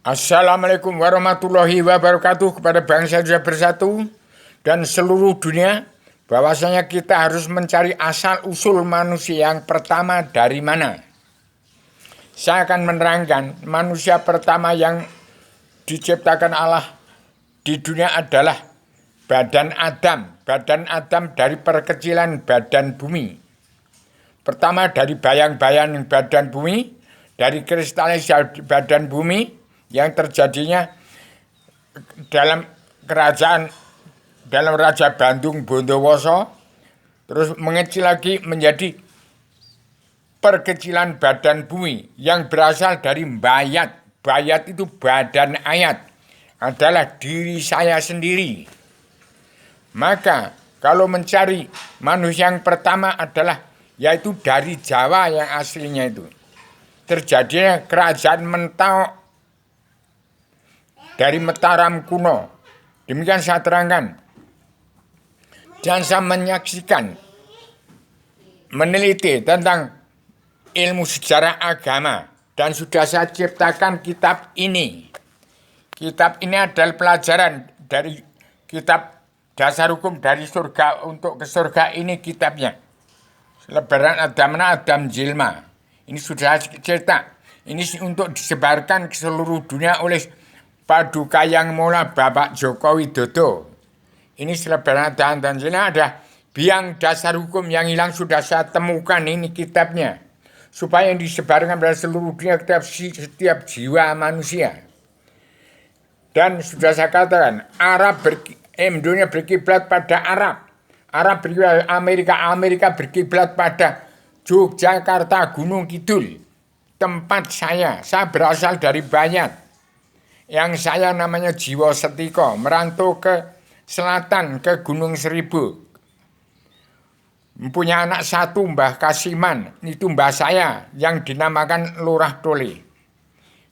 Assalamualaikum warahmatullahi wabarakatuh kepada bangsa Indonesia bersatu dan seluruh dunia. Bahwasanya kita harus mencari asal-usul manusia yang pertama dari mana. Saya akan menerangkan manusia pertama yang diciptakan Allah di dunia adalah badan Adam. Badan Adam dari perkecilan badan bumi. Pertama dari bayang-bayang badan bumi, dari kristalisasi badan bumi, yang terjadinya dalam kerajaan, dalam Raja Bandung Bondowoso, terus mengecil lagi menjadi perkecilan badan bumi yang berasal dari bayat. Bayat itu badan ayat, adalah diri saya sendiri. Maka kalau mencari manusia yang pertama adalah yaitu dari Jawa yang aslinya itu. Terjadinya kerajaan Mentau dari Mataram kuno. Demikian saya terangkan. Dan saya menyaksikan, meneliti tentang ilmu sejarah agama. Dan sudah saya ciptakan kitab ini. Kitab ini adalah pelajaran dari kitab dasar hukum dari surga untuk ke surga, ini kitabnya. Lebaran Adam Jilma. Ini sudah saya cetak. Ini untuk disebarkan ke seluruh dunia oleh Paduka Yang Mulia Bapak Joko Widodo. Ini selebaran dan Jilma ada biang dasar hukum yang hilang sudah saya temukan, ini kitabnya. Supaya yang disebarkan pada seluruh dunia setiap jiwa manusia. Dan sudah saya katakan, Indonesia berkiblat pada Arab. Arab berkiblat Amerika berkiblat pada Yogyakarta, Gunung Kidul. Tempat saya berasal dari Bayat. Yang saya namanya Jiwo Setiko, merantau ke selatan, ke Gunung Seribu. Mempunyai anak satu, Mbah Kasiman, itu mbah saya yang dinamakan Lurah Tole.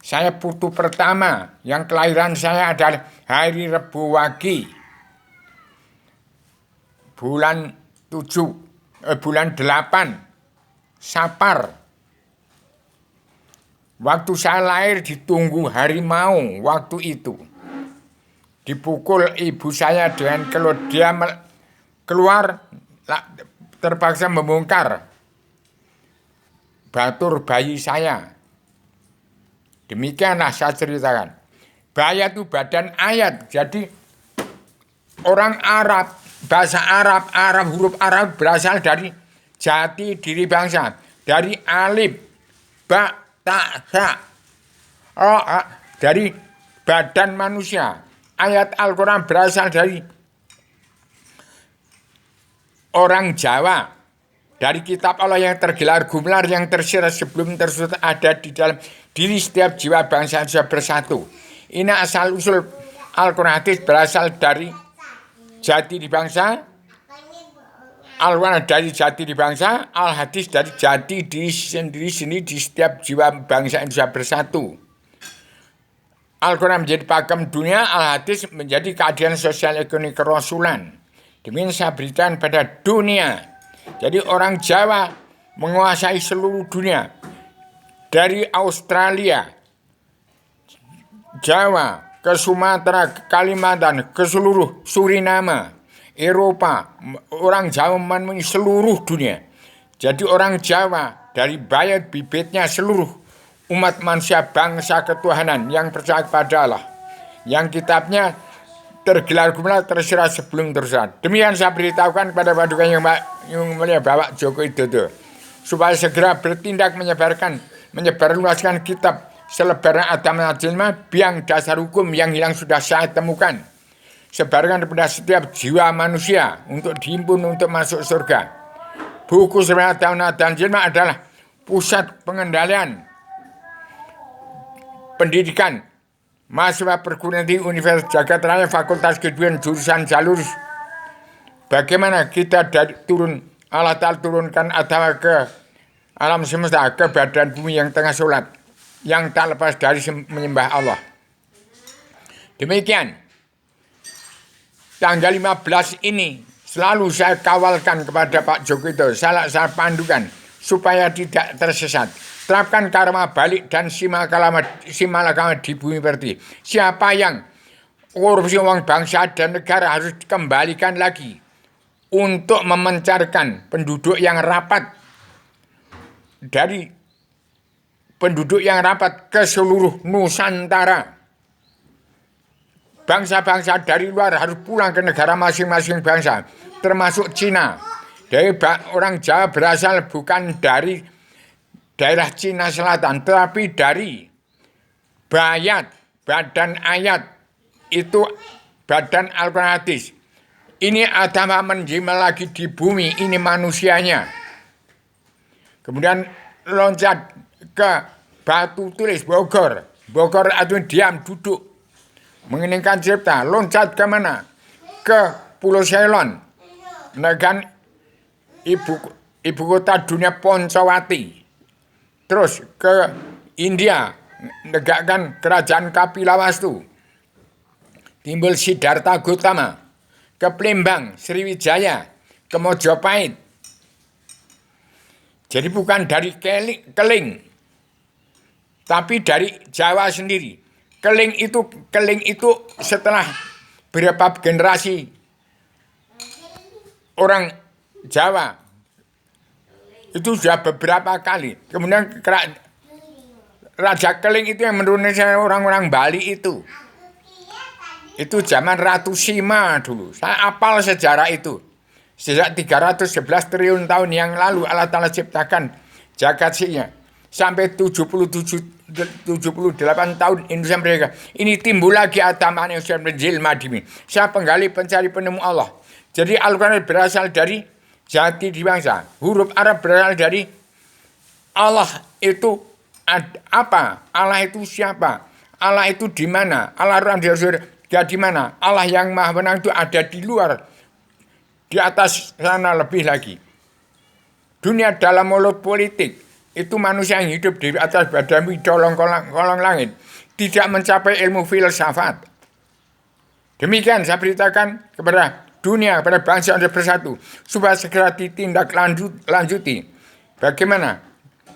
Saya putu pertama, yang kelahiran saya adalah hari Rebu Wage. Bulan 8, Sapar. Waktu saya lahir ditunggu harimau waktu itu. Dipukul ibu saya dengan kalau dia keluar terpaksa membongkar batur bayi saya. Demikianlah saya ceritakan. Bayat itu badan ayat. Jadi orang Arab, bahasa Arab, huruf Arab berasal dari jati diri bangsa. Dari alif, ba, ta, sa, dari badan manusia. Ayat Al-Quran berasal dari orang Jawa. Dari kitab Allah yang tergelar gumelar, yang tersirat sebelum tersebut ada di dalam diri setiap jiwa bangsa Indonesia bersatu. Ini asal usul Al-Quran hadis berasal dari jati di bangsa. Al-Quran dari jati di bangsa, Al-Hadis dari jati diri sendiri di setiap jiwa bangsa Indonesia bersatu. Al-Quran menjadi pakem dunia, Al-Hadis menjadi keadilan sosial ekonomi kerasulan. Demikian saya berikan pada dunia. Jadi orang Jawa menguasai seluruh dunia. Dari Australia, Jawa, ke Sumatera, ke Kalimantan, ke seluruh Suriname, Eropa, orang Jawa memenuhi seluruh dunia. Jadi orang Jawa dari bayat bibitnya seluruh umat manusia bangsa ketuhanan yang percaya kepada Allah. Yang kitabnya tergelar gumelar tersirat sebelum tersirat. Demikian saya beritahukan kepada Paduka Yang Mulia Bapak Joko Widodo supaya segera bertindak menyebarluaskan kitab selebaran Adam Jilma, biang dasar hukum yang hilang sudah saya temukan. Sebarkan kepada setiap jiwa manusia untuk dihimpun untuk masuk surga. Buku selebaran Adam Jilma adalah pusat pengendalian pendidikan mahasiswa perguruan tinggi Universitas Jagat Raya Fakultas Kedokteran jurusan jalur. Bagaimana kita Allah Ta'ala turunkan agama ke alam semesta, ke badan bumi yang tengah sholat, yang tak lepas dari menyembah Allah. Demikian. Tanggal 15 ini selalu saya kawalkan kepada Pak Joko Widodo, saya pandukan supaya tidak tersesat. Terapkan karma balik dan simalakama di bumi pertiwi. Siapa yang korupsi uang bangsa dan negara harus dikembalikan lagi untuk memencarkan penduduk yang rapat dari penduduk yang rapat ke seluruh Nusantara. Bangsa-bangsa dari luar harus pulang ke negara masing-masing bangsa, termasuk Cina. Dari orang Jawa berasal bukan dari daerah Cina Selatan, tetapi dari Bayat, Badan Ayat, itu Badan Al-Quran Hadis. Ini agama menjimal lagi di bumi, ini manusianya. Kemudian loncat ke Batu Tulis, Bogor. Bogor itu diam, duduk. Mengeningkan cipta, loncat ke mana? Ke Pulau Ceylon. Negara ibu kota dunia Poncowati. Terus ke India, negakkan kerajaan Kapilawastu. Timbul Siddhartha Gautama. Ke Palembang, Sriwijaya, ke Mojopahit. Jadi bukan dari Keling, tapi dari Jawa sendiri. Keling itu setelah beberapa generasi orang Jawa itu sudah beberapa kali. Kemudian Raja Keling itu yang menurunkan orang-orang Bali itu. Itu zaman Ratu Sima dulu. Saya apal sejarah itu. Sejak 311 triliun tahun yang lalu Allah Ta'ala ciptakan jagat sinya. Sampai 78 tahun Indonesia merdeka. Ini timbul lagi ataman yang sudah menjelma di sini. Saya penggali pencari penemu Allah. Jadi Al-Quran berasal dari jati diri bangsa. Huruf Arab berasal dari Allah itu apa? Allah itu siapa? Allah itu di mana? Allah di mana? Allah yang Maha Menang itu ada di luar, di atas sana lebih lagi. Dunia dalam mulut politik itu manusia yang hidup di atas badan kolong langit, tidak mencapai ilmu filsafat. Demikian saya beritakan kepada dunia, kepada bangsa yang bersatu, supaya segera ditindaklanjuti. Bagaimana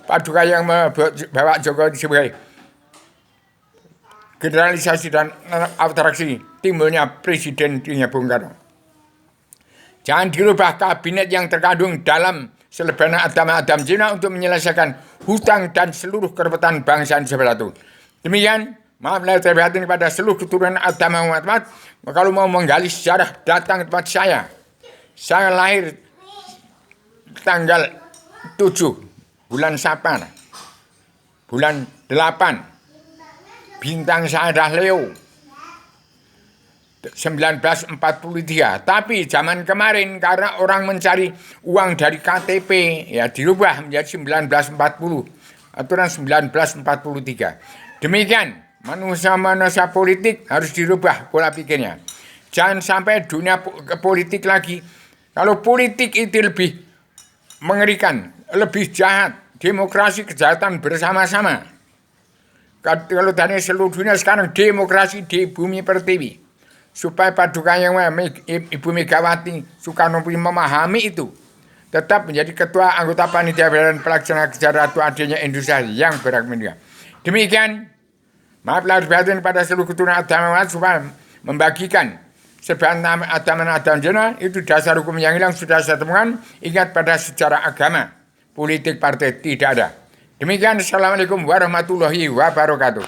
Paduka yang membawa Jokowi sebagai generalisasi dan abstraksi timbulnya presiden Bung Karno. Jangan dirubah kabinet yang terkandung dalam selebaran agama Adam Cina untuk menyelesaikan hutang dan seluruh kerepotan bangsa sebelah itu. Demikian, maaf lahir batin kepada seluruh keturunan agama Muhammad. Kalau mau menggali sejarah, datang ke tempat saya. Saya lahir tanggal 7 bulan Sapan, bulan 8. Bintang saya adalah Leo 1943. Tapi zaman kemarin karena orang mencari uang dari KTP ya dirubah menjadi 1940. Aturan 1943. Demikian manusia politik harus dirubah pola pikirnya. Jangan sampai dunia politik lagi. Kalau politik itu lebih mengerikan, lebih jahat, demokrasi kejahatan bersama-sama. Kalau dari seluruh dunia sekarang demokrasi di bumi pertiwi. Supaya Paduka yang Ibu Megawati Soekarno Putri memahami itu. Tetap menjadi ketua anggota panitia dan pelaksana kejar Ratu adanya Indonesia yang berhak media. Demikian, maaf lahir batin pada seluruh keturunan agama supaya membagikan sebagian agama Cina itu dasar hukum yang hilang sudah saya temukan. Ingat pada sejarah agama, politik partai tidak ada. Demikian, Assalamualaikum warahmatullahi wabarakatuh.